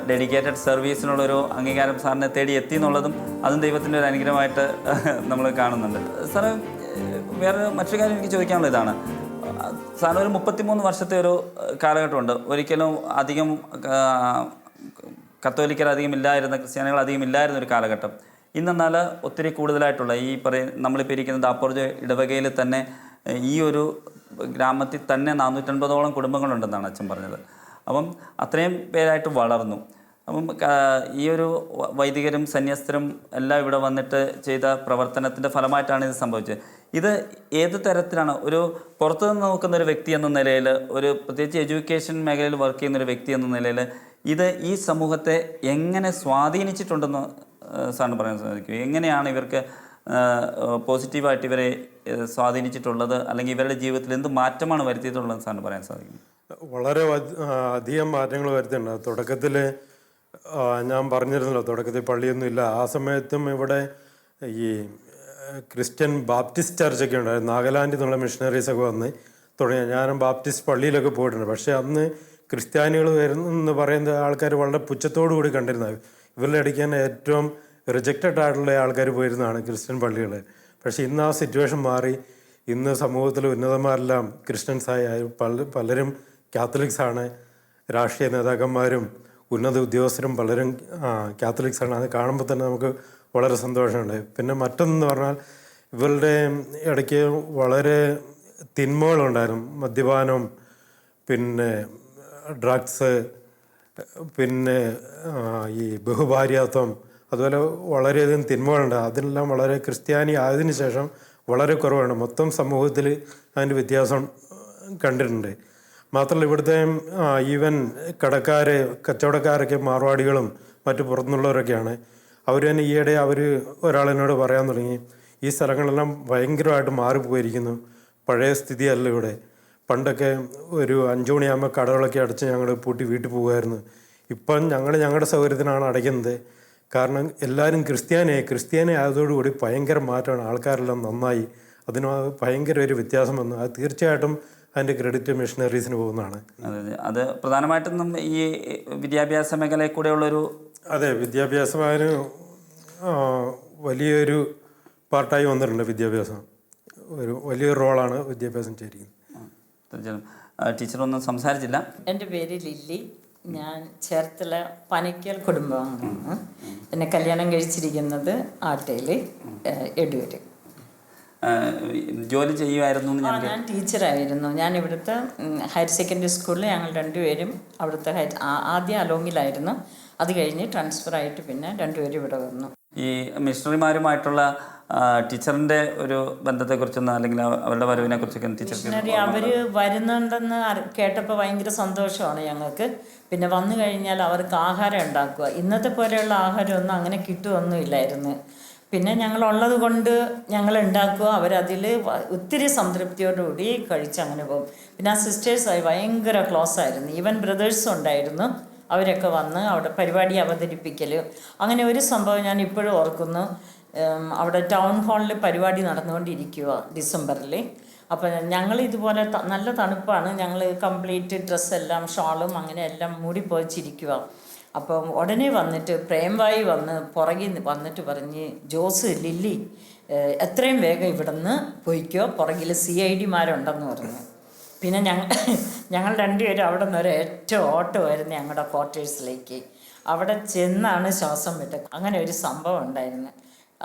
ഡെഡിക്കേറ്റഡ് സർവീസിനുള്ളൊരു അംഗീകാരം സാറിനെ തേടി എത്തി എന്നുള്ളതും അതും ദൈവത്തിൻ്റെ ഒരു അനുഗ്രഹമായിട്ട് നമ്മൾ കാണുന്നുണ്ട്. സാറ് വേറെ മറ്റൊരു കാര്യം എനിക്ക് ചോദിക്കാനുള്ള ഇതാണ്, സാറിന് ഒരു 33 വർഷത്തെ ഒരു കാലഘട്ടമുണ്ട്. ഒരിക്കലും അധികം കത്തോലിക്കർ അധികം ഇല്ലായിരുന്ന, ക്രിസ്ത്യാനികൾ അധികം ഇല്ലായിരുന്ന ഒരു കാലഘട്ടം. ഇന്നെന്നാൽ ഒത്തിരി കൂടുതലായിട്ടുള്ള ഈ നമ്മളിപ്പോൾ ഇരിക്കുന്ന ദാപ്പോർജോ ഇടവകയിൽ തന്നെ ഈ ഒരു ഗ്രാമത്തിൽ തന്നെ 450ഓളം കുടുംബങ്ങളുണ്ടെന്നാണ് അച്ഛൻ പറഞ്ഞത്. അപ്പം അത്രയും പേരായിട്ട് വളർന്നു. അപ്പം ഈ ഒരു വൈദികരും സന്യസ്തരും എല്ലാം ഇവിടെ വന്നിട്ട് ചെയ്ത പ്രവർത്തനത്തിൻ്റെ ഫലമായിട്ടാണ് ഇത് സംഭവിച്ചത്. ഇത് ഏത് തരത്തിലാണ് ഒരു പുറത്തുനിന്ന് നോക്കുന്ന ഒരു വ്യക്തി എന്ന നിലയിൽ, ഒരു പ്രത്യേകിച്ച് എഡ്യൂക്കേഷൻ മേഖലയിൽ വർക്ക് ചെയ്യുന്ന ഒരു വ്യക്തി എന്ന നിലയിൽ ഇത് ഈ സമൂഹത്തെ എങ്ങനെ സ്വാധീനിച്ചിട്ടുണ്ടെന്ന് സാറിന് പറയാൻ സാധിക്കും? എങ്ങനെയാണ് ഇവർക്ക് പോസിറ്റീവായിട്ട് ഇവരെ സ്വാധീനിച്ചിട്ടുള്ളത്, അല്ലെങ്കിൽ ഇവരുടെ ജീവിതത്തിൽ എന്ത് മാറ്റമാണ് വരുത്തിയിട്ടുള്ളതെന്ന് സാറിന് പറയാൻ സാധിക്കും? വളരെ അധികം മാറ്റങ്ങൾ വരുത്തിയിട്ടുണ്ട്. തുടക്കത്തിൽ ഞാൻ പറഞ്ഞിരുന്നല്ലോ, തുടക്കത്തിൽ പള്ളിയൊന്നും ഇല്ല. ആ സമയത്തും ഇവിടെ ഈ ക്രിസ്ത്യൻ ബാപ്റ്റിസ്റ്റ് ചർച്ചൊക്കെ ഉണ്ടായിരുന്നു. നാഗാലാൻഡിൽ നിന്നുള്ള മിഷണറീസൊക്കെ വന്ന് തുടങ്ങി. ഞാനും ബാപ്റ്റിസ്റ്റ് പള്ളിയിലൊക്കെ പോയിട്ടുണ്ട്. പക്ഷേ അന്ന് ക്രിസ്ത്യാനികൾ വരുന്നെന്ന് പറയുന്ന ആൾക്കാർ വളരെ പുച്ഛത്തോടു കൂടി കണ്ടിരുന്നത്. ഇവരുടെ ഇടയ്ക്ക് തന്നെ ഏറ്റവും റിജക്റ്റഡ് ആയിട്ടുള്ള ആൾക്കാർ പോയിരുന്നതാണ് ക്രിസ്ത്യൻ പള്ളികൾ. പക്ഷേ ഇന്ന് ആ സിറ്റുവേഷൻ മാറി. ഇന്ന് സമൂഹത്തിൽ ഉന്നതന്മാരെല്ലാം ക്രിസ്ത്യൻസായി. പലരും കാത്തലിക്സാണ്. രാഷ്ട്രീയ നേതാക്കന്മാരും ഉന്നത ഉദ്യോഗസ്ഥരും പലരും കാത്തലിക്സാണ്. അത് കാണുമ്പോൾ തന്നെ നമുക്ക് വളരെ സന്തോഷമുണ്ട്. പിന്നെ മറ്റൊന്നെന്ന് പറഞ്ഞാൽ ഇവരുടെ ഇടയ്ക്ക് വളരെ തിന്മകളുണ്ടായിരുന്നു. മദ്യപാനം, പിന്നെ ഡ്രഗ്സ്, പിന്നെ ഈ ബഹുഭാര്യാത്വം, അതുപോലെ വളരെയധികം തിന്മകളുണ്ട്. അതിനെല്ലാം വളരെ ക്രിസ്ത്യാനി ആയതിനു ശേഷം വളരെ കുറവാണ്. മൊത്തം സമൂഹത്തിൽ അതിൻ്റെ വ്യത്യാസം കണ്ടിട്ടുണ്ട്. മാത്രമല്ല ഇവിടുത്തെ ഈവൻ കച്ചവടക്കാരൊക്കെ മാർവാടികളും മറ്റു പുറത്തുനിന്നുള്ളവരൊക്കെയാണ്. അവർ തന്നെ ഈയിടെ ഒരാളെന്നോട് പറയാൻ തുടങ്ങി, ഈ സ്ഥലങ്ങളെല്ലാം ഭയങ്കരമായിട്ട് മാറിപ്പോയിരിക്കുന്നു, പഴയ സ്ഥിതിയല്ല ഇവിടെ. പണ്ടൊക്കെ ഒരു 5 മണിയാകുമ്പോൾ കടകളൊക്കെ അടച്ച് ഞങ്ങൾ പൂട്ടി വീട്ടിൽ പോകുമായിരുന്നു. ഇപ്പം ഞങ്ങളുടെ സൗകര്യത്തിനാണ് അടയ്ക്കുന്നത്. കാരണം എല്ലാവരും ക്രിസ്ത്യാനി ആയതോടുകൂടി ഭയങ്കര മാറ്റമാണ്. ആൾക്കാരെല്ലാം നന്നായി. അതിന് ഭയങ്കര ഒരു വ്യത്യാസം വന്നു. അത് തീർച്ചയായിട്ടും അതിൻ്റെ ക്രെഡിറ്റ് മിഷണറീസിന് പോകുന്നതാണ്. അത് പ്രധാനമായിട്ടും ഈ വിദ്യാഭ്യാസ മേഖലയിൽ കൂടെയുള്ളൊരു, അതെ, വിദ്യാഭ്യാസത്തിന് വലിയൊരു പാർട്ടായി വന്നിട്ടുണ്ട്. വിദ്യാഭ്യാസം ഒരു വലിയൊരു റോളാണ് വിദ്യാഭ്യാസം ചെയ്തിരിക്കുന്നത്. ടീച്ചറൊന്നും സംസാരിച്ചില്ല. എൻ്റെ പേര് ലില്ലി. ഞാൻ ചേർത്തല പനയ്ക്കൽ കുടുംബമാണ്. എന്നെ കല്യാണം കഴിച്ചിരിക്കുന്നത് ആട്ടയിൽ എടൂർ. ജോലി ചെയ്യുമായിരുന്നു? ഞാൻ ടീച്ചറായിരുന്നു. ഞാൻ ഇവിടുത്തെ ഹയർ സെക്കൻഡറി സ്കൂളിൽ ഞങ്ങൾ 2 പേരും അവിടുത്തെ ആദ്യം അലോങ്ങിലായിരുന്നു. അത് കഴിഞ്ഞ് ട്രാൻസ്ഫർ ആയിട്ട് പിന്നെ 2 പേരും ഇവിടെ വന്നു. ഈ മിഷണറിമാരുമായിട്ടുള്ള ടീച്ചറിൻ്റെ ഒരു ബന്ധത്തെക്കുറിച്ചൊന്നും, അല്ലെങ്കിൽ അവരുടെ വരവിനെ കുറിച്ചൊക്കെ മിഷണറി അവർ വരുന്നുണ്ടെന്ന് കേട്ടപ്പോൾ ഭയങ്കര സന്തോഷമാണ് ഞങ്ങൾക്ക്. പിന്നെ വന്നു കഴിഞ്ഞാൽ അവർക്ക് ആഹാരം ഉണ്ടാക്കുക, ഇന്നത്തെ പോലെയുള്ള ആഹാരമൊന്നും അങ്ങനെ കിട്ടുമൊന്നുമില്ലായിരുന്നു. പിന്നെ ഞങ്ങളുള്ളത് കൊണ്ട് ഞങ്ങൾ ഉണ്ടാക്കുക, അവരതിൽ ഒത്തിരി സംതൃപ്തിയോടുകൂടി കഴിച്ച് അങ്ങനെ പോകും. പിന്നെ ആ സിസ്റ്റേഴ്സായി ഭയങ്കര ക്ലോസ് ആയിരുന്നു. ഈവൻ ബ്രദേഴ്സും ഉണ്ടായിരുന്നു. അവരൊക്കെ വന്ന് അവിടെ പരിപാടി അവതരിപ്പിക്കൽ, അങ്ങനെ ഒരു സംഭവം ഞാൻ ഇപ്പോഴും ഓർക്കുന്നു. അവിടെ ടൗൺ ഹാളിൽ പരിപാടി നടന്നുകൊണ്ടിരിക്കുക ഡിസംബറിൽ. അപ്പം ഞങ്ങൾ ഇതുപോലെ നല്ല തണുപ്പാണ്, ഞങ്ങൾ കംപ്ലീറ്റ് ഡ്രസ്സെല്ലാം ഷാളും അങ്ങനെ എല്ലാം മൂടി പോയിച്ചിരിക്കുക. അപ്പം ഉടനെ വന്നിട്ട് പ്രേംവായി വന്ന് പുറകിൽ വന്നിട്ട് പറഞ്ഞ്, ജോസ്, ലില്ലി എത്രയും വേഗം ഇവിടെ നിന്ന് പോയിക്കോ, പുറകിൽ CID മാരുണ്ടെന്ന് പറഞ്ഞു. പിന്നെ ഞങ്ങൾ രണ്ടുപേരും അവിടെ നിന്ന് ഒരു ഏറ്റവും ഓട്ടമായിരുന്നു ഞങ്ങളുടെ ക്വാർട്ടേഴ്സിലേക്ക്. അവിടെ ചെന്നാണ് ശ്വാസം വിട്ടത്. അങ്ങനെ ഒരു സംഭവം ഉണ്ടായിരുന്നു.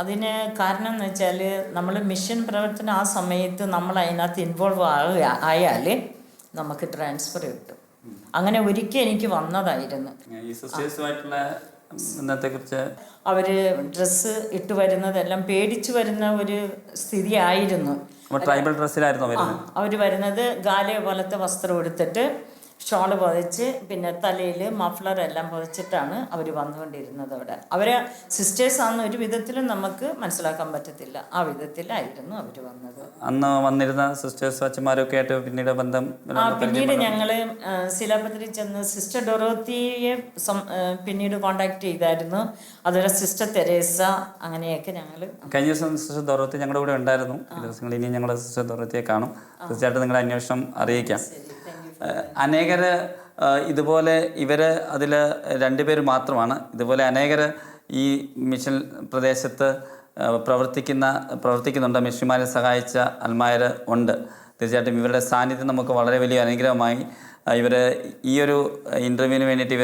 അതിന് കാരണം എന്ന് വെച്ചാൽ നമ്മൾ മിഷൻ പ്രവർത്തനം ആ സമയത്ത് നമ്മൾ അതിനകത്ത് ഇൻവോൾവ് ആയാൽ നമുക്ക് ട്രാൻസ്ഫർ കിട്ടും. അങ്ങനെ ഒരിക്കൽ എനിക്ക് വന്നതായിരുന്നു. അവർ ഡ്രസ്സ് ഇട്ട് വരുന്നതെല്ലാം പേടിച്ചു വരുന്ന ഒരു സ്ഥിതി ആയിരുന്നു. ട്രൈബൽ ഡ്രസ്സിലായിരുന്നു അവർ വരുന്നത്. ഗാല പോലത്തെ വസ്ത്രം എടുത്തിട്ട് ഷോള് പൊതിച്ച് പിന്നെ തലയിൽ മഫ്ലർ എല്ലാം പൊതിച്ചിട്ടാണ് അവർ വന്നുകൊണ്ടിരുന്നത്. അവിടെ അവരെ സിസ്റ്റേഴ്സാണെന്ന് ഒരു വിധത്തിലും നമുക്ക് മനസ്സിലാക്കാൻ പറ്റത്തില്ല. ആ വിധത്തിലായിരുന്നു അവർ വന്നത്. അന്ന് വന്നിരുന്ന സിസ്റ്റേഴ്സ് അച്ഛന്മാരൊക്കെ ആയിട്ട് പിന്നീട് ബന്ധം? പിന്നീട് ഞങ്ങൾ ശിലാപത്രി ചെന്ന് സിസ്റ്റർ ഡൊറോത്തിയെ പിന്നീട് കോണ്ടാക്ട് ചെയ്തായിരുന്നു. അതുപോലെ സിസ്റ്റർ തെരേസ, അങ്ങനെയൊക്കെ ഞങ്ങൾ. കഴിഞ്ഞ ദിവസം സിസ്റ്റർ ഡൊറോത്തി ഞങ്ങളുടെ കൂടെ ഉണ്ടായിരുന്നു. ദിവസങ്ങൾ ഇനി ഞങ്ങളുടെ സിസ്റ്റർ ഡൊറോത്തിയെ കാണും. തീർച്ചയായിട്ടും നിങ്ങളുടെ അന്വേഷണം അറിയിക്കാം. അനേകർ ഇതുപോലെ ഇവർ അതിൽ 2 പേര് മാത്രമാണ്. ഇതുപോലെ അനേകർ ഈ മിഷൻ പ്രദേശത്ത് പ്രവർത്തിക്കുന്നുണ്ട്. മിഷന്മാരെ സഹായിച്ച അൽമായർ ഉണ്ട്. തീർച്ചയായിട്ടും ഇവരുടെ സാന്നിധ്യം നമുക്ക് വളരെ വലിയ അനുഗ്രഹമായി. ഇവർ ഈ ഒരു ഇൻ്റർവ്യൂവിന് വേണ്ടിയിട്ട്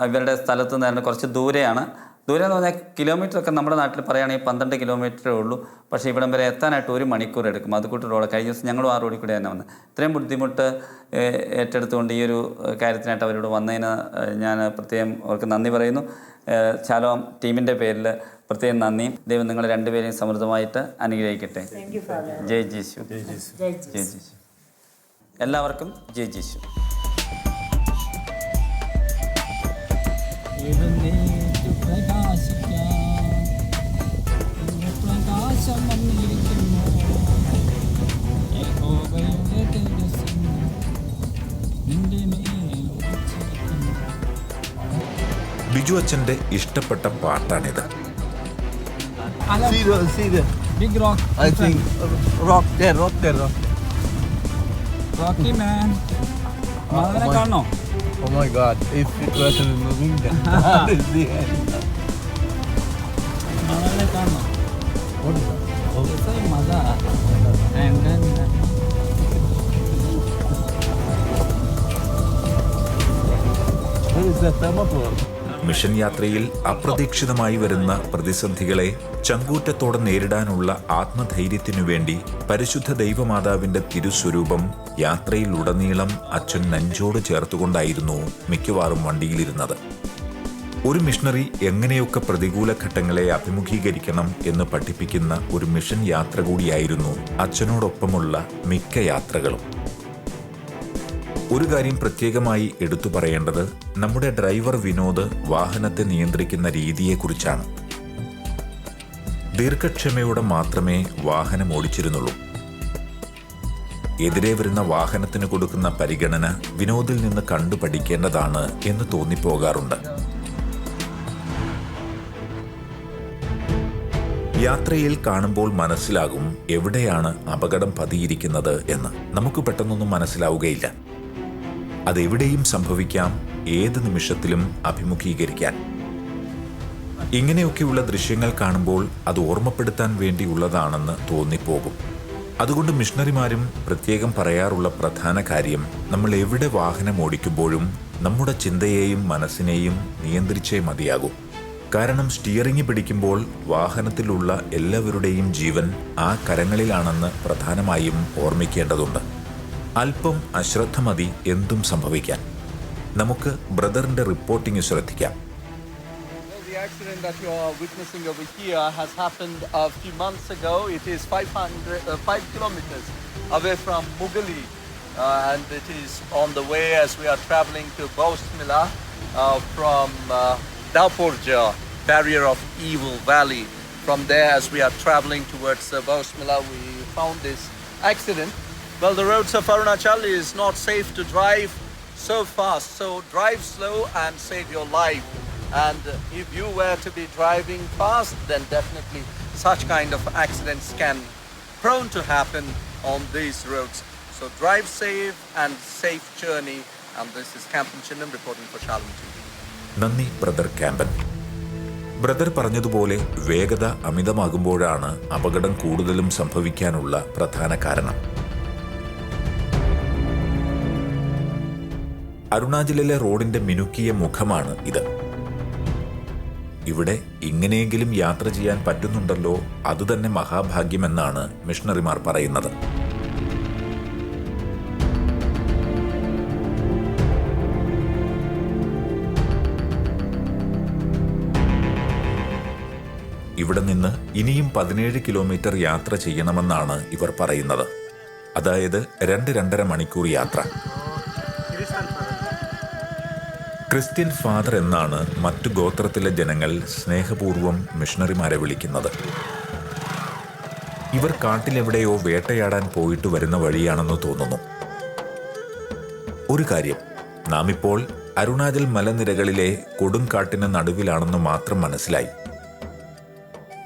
ഇവരുടെ സ്ഥലത്ത് നിന്ന് കുറച്ച് ദൂരെയാണ്. ദൂരം എന്ന് പറഞ്ഞാൽ കിലോമീറ്ററൊക്കെ നമ്മുടെ നാട്ടിൽ പറയുകയാണെങ്കിൽ 12 കിലോമീറ്ററേ ഉള്ളൂ. പക്ഷേ ഇവിടം വരെ എത്താനായിട്ട് 1 മണിക്കൂർ എടുക്കും. അതുകൂട്ട് റോഡ്. കഴിഞ്ഞ ദിവസം ഞങ്ങളും ആ റോഡിൽ കൂടെ തന്നെ വന്നത്. ഇത്രയും ബുദ്ധിമുട്ട് ഏറ്റെടുത്തുകൊണ്ട് ഈ ഒരു കാര്യത്തിനായിട്ട് അവരോട് വന്നതിന് ഞാൻ പ്രത്യേകം അവർക്ക് നന്ദി പറയുന്നു. ശാലോം ടീമിൻ്റെ പേരിൽ പ്രത്യേകം നന്ദി. ദൈവം നിങ്ങൾ 2 പേരെയും സമൃദ്ധമായിട്ട് അനുഗ്രഹിക്കട്ടെ. ജയ് ജീശു. ജയ് ജീശു. എല്ലാവർക്കും ജയ് ജീശു. ബിജു അച്ഛൻ്റെ ഇഷ്ടപ്പെട്ട പാട്ടാണിത്. Big rock. I think rock there. Rocky man. Mother കാണോ? Oh my God! If it wasn't moving, then that is the end. Mother കാണോ? What is that? Oh, it's a mother. And then. Where is the thermopole? Mission യാത്രയിൽ അപ്രതീക്ഷിതമായി വരുന്ന പ്രതിസന്ധികളെ ചങ്കൂറ്റത്തോടെ നേരിടാനുള്ള ആത്മധൈര്യത്തിനു വേണ്ടി പരിശുദ്ധ ദൈവമാതാവിന്റെ തിരുസ്വരൂപം യാത്രയിലുടനീളം അച്ഛൻ നെഞ്ചോട് ചേർത്തുകൊണ്ടായിരുന്നു മിക്കവാറും വണ്ടിയിലിരുന്നത്. ഒരു മിഷണറി എങ്ങനെയൊക്കെ പ്രതികൂല ഘട്ടങ്ങളെ അഭിമുഖീകരിക്കണം എന്ന് പഠിപ്പിക്കുന്ന ഒരു മിഷൻ യാത്ര കൂടിയായിരുന്നു അച്ഛനോടൊപ്പമുള്ള മിക്ക യാത്രകളും. ഒരു കാര്യം പ്രത്യേകമായി എടുത്തു പറയേണ്ടത് നമ്മുടെ ഡ്രൈവർ വിനോദ് വാഹനത്തെ നിയന്ത്രിക്കുന്ന രീതിയെക്കുറിച്ചാണ്. ദീർഘക്ഷമയോടെ മാത്രമേ വാഹനം ഓടിച്ചിരുന്നുള്ളൂ. എതിരെ വരുന്ന വാഹനത്തിന് കൊടുക്കുന്ന പരിഗണന വിനോദിൽ നിന്ന് കണ്ടു പഠിക്കേണ്ടതാണ് എന്ന് തോന്നിപ്പോകാറുണ്ട്. യാത്രയിൽ കാണുമ്പോൾ മനസ്സിലാകും എവിടെയാണ് അപകടം പതിയിരിക്കുന്നത് എന്ന്. നമുക്ക് പെട്ടെന്നൊന്നും മനസ്സിലാവുകയില്ല. അതെവിടെയും സംഭവിക്കാം, ഏത് നിമിഷത്തിലും അഭിമുഖീകരിക്കാൻ. ഇങ്ങനെയൊക്കെയുള്ള ദൃശ്യങ്ങൾ കാണുമ്പോൾ അത് ഓർമ്മപ്പെടുത്താൻ വേണ്ടിയുള്ളതാണെന്ന് തോന്നിപ്പോകും. അതുകൊണ്ട് മിഷണറിമാരും പ്രത്യേകം പറയാറുള്ള പ്രധാന കാര്യം, നമ്മൾ എവിടെ വാഹനം ഓടിക്കുമ്പോഴും നമ്മുടെ ചിന്തയെയും മനസ്സിനെയും നിയന്ത്രിച്ചേ മതിയാകൂ. കാരണം സ്റ്റിയറിംഗ് പിടിക്കുമ്പോൾ വാഹനത്തിലുള്ള എല്ലാവരുടെയും ജീവൻ ആ കരങ്ങളിലാണെന്ന് പ്രധാനമായും ഓർമ്മിക്കേണ്ടതുണ്ട്. അല്പം അശ്രദ്ധ മതി എന്തും സംഭവിക്കാൻ. നമുക്ക് ബ്രദറിന്റെ റിപ്പോർട്ടിംഗ് ശ്രദ്ധിക്കാം. The accident that you are witnessing over here has happened a few months ago. It is 5 kilometers away from Mughali, and it is on the way as we are traveling to Bausmila from Daupurja, barrier of Evil Valley. From there, as we are traveling towards Bausmila, we found this accident. Well, the roads of Arunachal is not safe to drive so fast, so drive slow and save your life. And if you were to be driving fast, then definitely such kind of accidents can prone to happen on these roads. So drive safe and safe journey. And this is Campan Chinnam reporting for Shalom TV. നന്ദി brother ക്യാമ്പൻ. Brother പറഞ്ഞതുപോലെ വേഗത അമിതമാകുമ്പോഴാണ് അപകടം കൂടുതലും സംഭവിക്കാനുള്ള പ്രധാന കാരണം. അരുണാചലിലെ റോഡിന്റെ മിനുക്കിയ മുഖമാണ് ഇത്. ഇവിടെ ഇങ്ങനെയെങ്കിലും യാത്ര ചെയ്യാൻ പറ്റുന്നുണ്ടല്ലോ, അതുതന്നെ മഹാഭാഗ്യമെന്നാണ് മിഷണറിമാർ പറയുന്നത്. ഇവിടെ നിന്ന് ഇനിയും 17 കിലോമീറ്റർ യാത്ര ചെയ്യണമെന്നാണ് ഇവർ പറയുന്നത്. അതായത് 2-2.5 മണിക്കൂർ യാത്ര. ക്രിസ്ത്യൻ ഫാദർ എന്നാണ് മറ്റു ഗോത്രത്തിലെ ജനങ്ങൾ സ്നേഹപൂർവ്വം മിഷണറിമാരെ വിളിക്കുന്നത്. ഇവർ കാട്ടിലെവിടെയോ വേട്ടയാടാൻ പോയിട്ട് വരുന്ന വഴിയാണെന്ന് തോന്നുന്നു. ഒരു കാര്യം, നാം ഇപ്പോൾ അരുണാചൽ മലനിരകളിലെ കൊടുങ്കാട്ടിന് നടുവിലാണെന്ന് മാത്രം മനസ്സിലായി.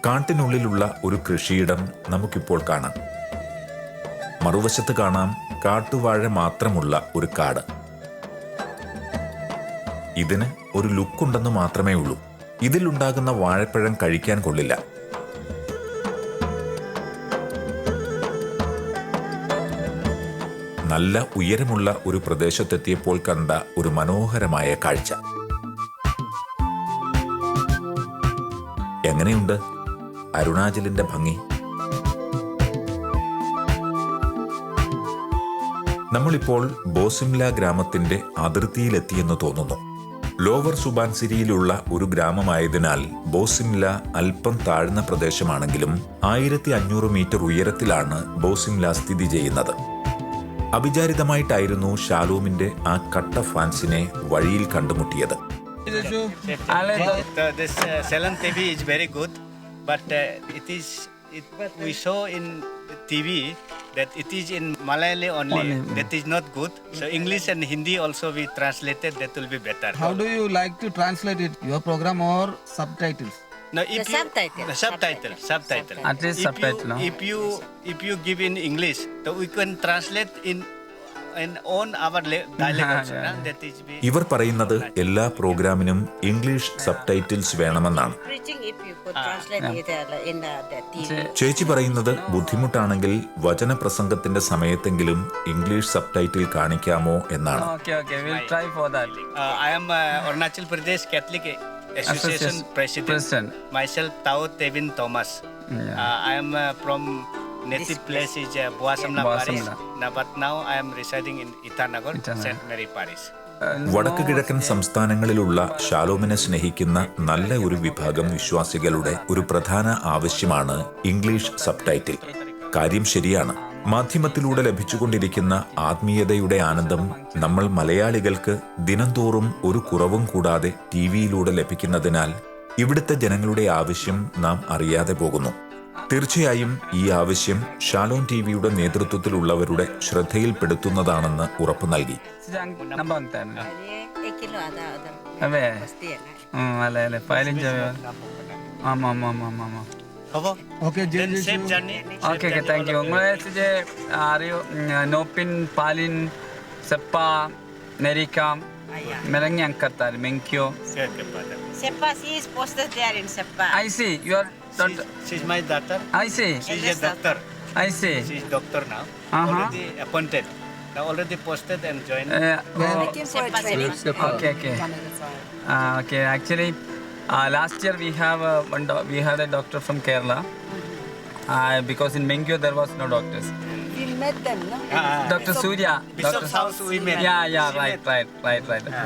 കാട്ടിനുള്ളിലുള്ള ഒരു കൃഷിയിടം നമുക്കിപ്പോൾ കാണാം. മറുവശത്ത് കാണാം കാട്ടുവാഴ മാത്രമുള്ള ഒരു കാട്. ഇതിന് ഒരു ലുക്കുണ്ടെന്ന് മാത്രമേ ഉള്ളൂ. ഇതിലുണ്ടാകുന്ന വാഴപ്പഴം കഴിക്കാൻ കൊള്ളില്ല. നല്ല ഉയരമുള്ള ഒരു പ്രദേശത്തെത്തിയപ്പോൾ കണ്ട ഒരു മനോഹരമായ കാഴ്ച. എങ്ങനെയുണ്ട് അരുണാചലിന്റെ ഭംഗി? നമ്മളിപ്പോൾ ബോസിംല ഗ്രാമത്തിന്റെ അതിർത്തിയിലെത്തിയെന്ന് തോന്നുന്നു. ലോവർ സുബാൻസിരിയിലുള്ള ഒരു ഗ്രാമമായതിനാൽ ബോസിംല അല്പം താഴ്ന്ന പ്രദേശമാണെങ്കിലും 1500 മീറ്റർ ഉയരത്തിലാണ് ബോസിംല സ്ഥിതി ചെയ്യുന്നത്. അവിചാരിതമായിട്ടായിരുന്നു ഷാലോമിന്റെ ആ കട്ട ഫാൻസിനെ വഴിയിൽ കണ്ടുമുട്ടിയത്. This Selam TV is very good, but we saw in TV that it is in Malay only. That is not good. So English and Hindi also we translated. That will be better. How do you like to translate it? Your program or subtitles? No, if subtitle. At least subtitle. If you give in English, so we can translate in on our dialect also. That is be. ഇവർ പറയുന്നത് എല്ലാ പ്രോഗ്രാമിനും English subtitles വേണമെന്നാണ്. ചേച്ചി പറയുന്നത് ബുദ്ധിമുട്ടാണെങ്കിൽ വചനപ്രസംഗത്തിന്റെ സമയത്തെങ്കിലും English subtitle കാണിക്കാമോ എന്നാണ്. I am Arunachal Pradesh Catholic Association President. Myself Tao Tevin Thomas. I am from native place is Buasamna Parish. But now I am residing in Itanagar, St. Mary Parish. വടക്ക് കിഴക്കൻ സംസ്ഥാനങ്ങളിലുള്ള ഷാലോമിനെ സ്നേഹിക്കുന്ന നല്ല ഒരു വിഭാഗം വിശ്വാസികളുടെ ഒരു പ്രധാന ആവശ്യമാണ് ഇംഗ്ലീഷ് സബ്ടൈറ്റിൽ. കാര്യം ശരിയാണ്. മാധ്യമത്തിലൂടെ ലഭിച്ചുകൊണ്ടിരിക്കുന്ന ആത്മീയതയുടെ ആനന്ദം നമ്മൾ മലയാളികൾക്ക് ദിനംതോറും ഒരു കുറവും കൂടാതെ ടിവിയിലൂടെ ലഭിക്കുന്നതിനാൽ ഇവിടുത്തെ ജനങ്ങളുടെ ആവശ്യം നാം അറിയാതെ പോകുന്നു. തീർച്ചയായും ഈ ആവശ്യം ഷാലോം ടിവിയുടെ നേതൃത്വത്തിലുള്ളവരുടെ ശ്രദ്ധയിൽപ്പെടുത്തുന്നതാണെന്ന് ഉറപ്പു നൽകി. Okay, safe journey. Okay, thank you. Nopin, Palin, Seppa, Nerikam, Melanyang Katar, Menkyo. Seppa, she is posted there in Seppa. I see. You are doctor. She's my daughter. I see. She's a doctor. I see. She's doctor now. Already appointed. Now already posted and joined. Okay. Okay. Actually, last year we have we had a doctor from Kerala. Because in Menkyo there was no doctors. We met them, no? Dr. Surya. Bishop's house we met. Yeah. Right.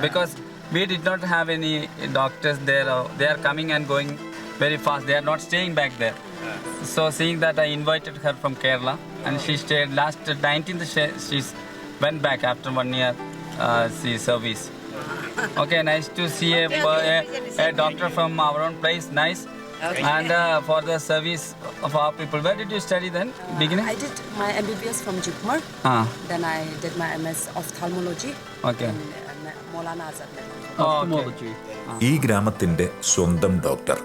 Because we did not have any doctors there. They are coming and going very fast. They are not staying back there. So seeing that, I invited her from Kerala, and she stayed. Last 19th, she went back after 1 year service. Okay, nice to see a doctor from our own place. Nice. Okay. And for the service of our people. Where did you study then? Beginning? I did my MBBS from Jukmar. Then I did my MS ophthalmology. Okay. In Maulana Azad. Ophthalmology. ഈ ഗ്രാമത്തിന്റെ സ്വന്തം doctor.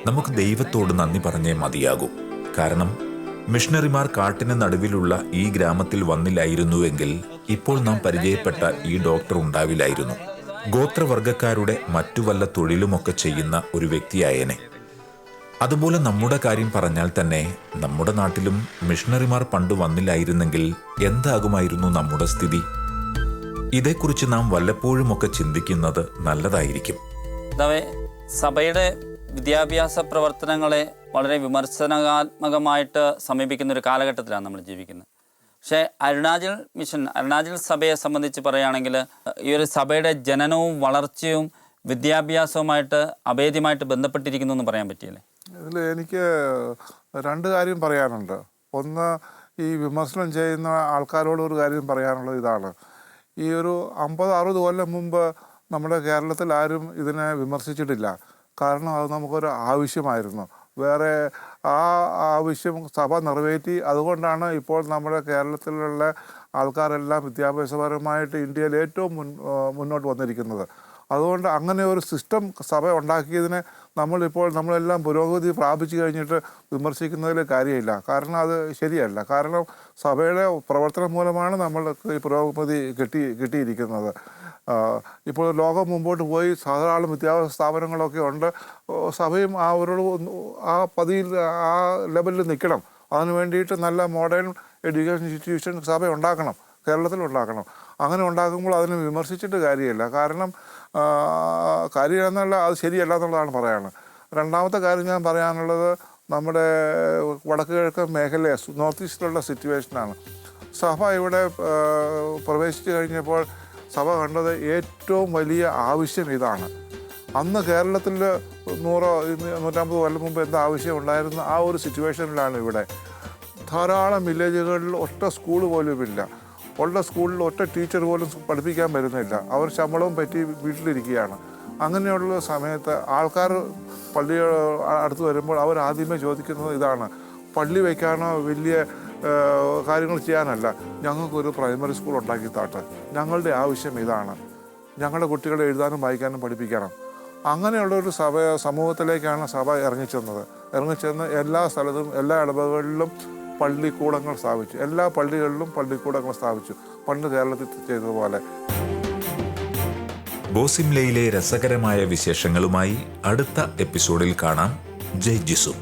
നമുക്ക് ദൈവത്തോട് നന്ദി പറഞ്ഞേ മതിയാകൂ. കാരണം മിഷണറിമാർ കാട്ടിന് നടുവിലുള്ള ഈ ഗ്രാമത്തിൽ വന്നില്ലായിരുന്നുവെങ്കിൽ ഇപ്പോൾ നാം പരിചയപ്പെട്ട ഈ ഡോക്ടർ ഉണ്ടാവില്ലായിരുന്നു. ഗോത്രവർഗക്കാരുടെ മറ്റു വല്ല തൊഴിലുമൊക്കെ ചെയ്യുന്ന ഒരു വ്യക്തിയായേനെ. അതുപോലെ നമ്മുടെ കാര്യം പറഞ്ഞാൽ തന്നെ നമ്മുടെ നാട്ടിലും മിഷണറിമാർ പണ്ട് വന്നില്ലായിരുന്നെങ്കിൽ എന്താകുമായിരുന്നു നമ്മുടെ സ്ഥിതി? ഇതേക്കുറിച്ച് നാം വല്ലപ്പോഴുമൊക്കെ ചിന്തിക്കുന്നത് നല്ലതായിരിക്കും. സഭയുടെ വിദ്യാഭ്യാസ പ്രവർത്തനങ്ങളെ വളരെ വിമർശനാത്മകമായിട്ട് സമീപിക്കുന്ന ഒരു കാലഘട്ടത്തിലാണ് നമ്മൾ ജീവിക്കുന്നത്. പക്ഷേ അരുണാചൽ സഭയെ സംബന്ധിച്ച് പറയുകയാണെങ്കിൽ ഈ ഒരു സഭയുടെ ജനനവും വളർച്ചയും വിദ്യാഭ്യാസവുമായിട്ട് അഭേദ്യമായിട്ട് ബന്ധപ്പെട്ടിരിക്കുന്നു എന്ന് പറയാൻ പറ്റിയല്ലേ? ഇതിൽ എനിക്ക് രണ്ട് കാര്യം പറയാനുണ്ട്. ഒന്ന്, ഈ വിമർശനം ചെയ്യുന്ന ആൾക്കാരോട് ഒരു കാര്യം പറയാനുള്ളത് ഇതാണ്. ഈ ഒരു 50-60 കൊല്ലം മുമ്പ് നമ്മുടെ കേരളത്തിൽ ആരും ഇതിനെ വിമർശിച്ചിട്ടില്ല. കാരണം അത് നമുക്കൊരു ആവശ്യമായിരുന്നു. വേറെ ആ ആവശ്യം സഭ നിറവേറ്റി. അതുകൊണ്ടാണ് ഇപ്പോൾ നമ്മുടെ കേരളത്തിലുള്ള ആൾക്കാരെല്ലാം വിദ്യാഭ്യാസപരമായിട്ട് ഇന്ത്യയിൽ ഏറ്റവും മുന്നോട്ട് വന്നിരിക്കുന്നത്. അതുകൊണ്ട് അങ്ങനെ ഒരു സിസ്റ്റം സഭ ഉണ്ടാക്കിയതിനെ നമ്മളെല്ലാം പുരോഗതി പ്രാപിച്ചു കഴിഞ്ഞിട്ട് വിമർശിക്കുന്നതിൽ കാര്യമില്ല. കാരണം അത് ശരിയല്ല. കാരണം സഭയുടെ പ്രവർത്തനം മൂലമാണ് നമ്മൾക്ക് ഈ പുരോഗതി കിട്ടിയിരിക്കുന്നത്. ഇപ്പോൾ ലോകം മുമ്പോട്ട് പോയി ധാരാളം വിദ്യാഭ്യാസ സ്ഥാപനങ്ങളൊക്കെ ഉണ്ട്. സഭയും ആ പതിയിൽ ആ ലെവലിൽ നിൽക്കണം. അതിന് വേണ്ടിയിട്ട് നല്ല മോഡേൺ എഡ്യൂക്കേഷൻ ഇൻസ്റ്റിറ്റ്യൂഷൻ സഭ ഉണ്ടാക്കണം, കേരളത്തിൽ ഉണ്ടാക്കണം. അങ്ങനെ ഉണ്ടാക്കുമ്പോൾ അതിനെ വിമർശിച്ചിട്ട് കാര്യമില്ല. കാരണം കാര്യമെന്നല്ല, അത് ശരിയല്ല എന്നുള്ളതാണ് പറയാനുള്ളത്. രണ്ടാമത്തെ കാര്യം ഞാൻ പറയാനുള്ളത് നമ്മുടെ വടക്ക് കിഴക്കൻ മേഖല നോർത്ത് ഈസ്റ്റിലുള്ള സിറ്റുവേഷനാണ്. സഭ ഇവിടെ പ്രവേശിച്ചു കഴിഞ്ഞപ്പോൾ സഭ കണ്ടത് ഏറ്റവും വലിയ ആവശ്യം ഇതാണ്. അന്ന് കേരളത്തിൽ 100-150 കൊല്ലം മുമ്പ് എന്താ ആവശ്യം ഉണ്ടായിരുന്ന ആ ഒരു സിറ്റുവേഷനിലാണ് ഇവിടെ. ധാരാളം വില്ലേജുകളിൽ ഒറ്റ സ്കൂൾ പോലും ഇല്ല. ഉള്ള സ്കൂളിൽ ഒറ്റ ടീച്ചർ പോലും പഠിപ്പിക്കാൻ വരുന്നില്ല. അവർ ശമ്പളവും പറ്റി വീട്ടിലിരിക്കുകയാണ്. അങ്ങനെയുള്ള സമയത്ത് ആൾക്കാർ പള്ളി അടുത്ത് വരുമ്പോൾ അവർ ആദ്യമേ ചോദിക്കുന്നത് ഇതാണ്: പള്ളി വയ്ക്കാനോ വലിയ കാര്യങ്ങൾ ചെയ്യാനല്ല, ഞങ്ങൾക്കൊരു പ്രൈമറി സ്കൂൾ ഉണ്ടാക്കി താട്ടെ. ഞങ്ങളുടെ ആവശ്യം ഇതാണ്. ഞങ്ങളുടെ കുട്ടികളെ എഴുതാനും വായിക്കാനും പഠിപ്പിക്കണം. അങ്ങനെയുള്ളൊരു സമൂഹത്തിലേക്കാണ് സഭ ഇറങ്ങിച്ചെന്ന് എല്ലാ സ്ഥലത്തും എല്ലാ ഇടവകളിലും പള്ളിക്കൂടങ്ങൾ സ്ഥാപിച്ചു. എല്ലാ പള്ളികളിലും പള്ളിക്കൂടങ്ങൾ സ്ഥാപിച്ചു, പണ്ട് കേരളത്തിൽ ചെയ്തതുപോലെ. ബോസിംലയിലെ രസകരമായ വിശേഷങ്ങളുമായി അടുത്ത എപ്പിസോഡിൽ കാണാം. ജയ് ജിസു.